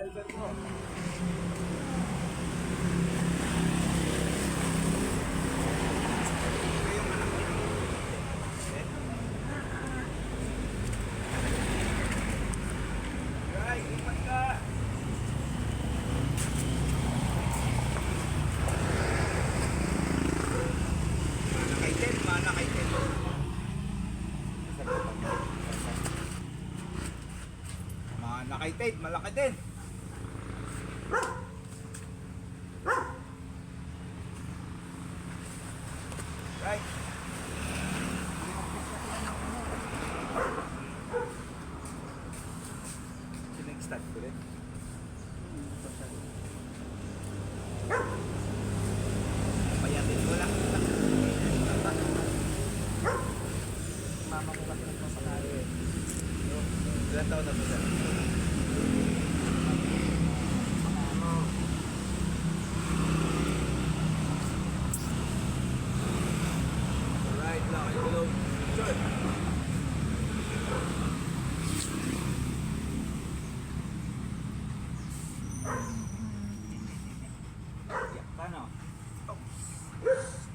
Velvet mo. Right, ipat ka. Mana kay Ted. Mana kay Ted, malaki din. Right. Sinag-start ko rin. Payatin ko lang. Mama ko kasi nagpapakalo eh. Ilan taon na ba sir? Alright, laki gulong. Sure.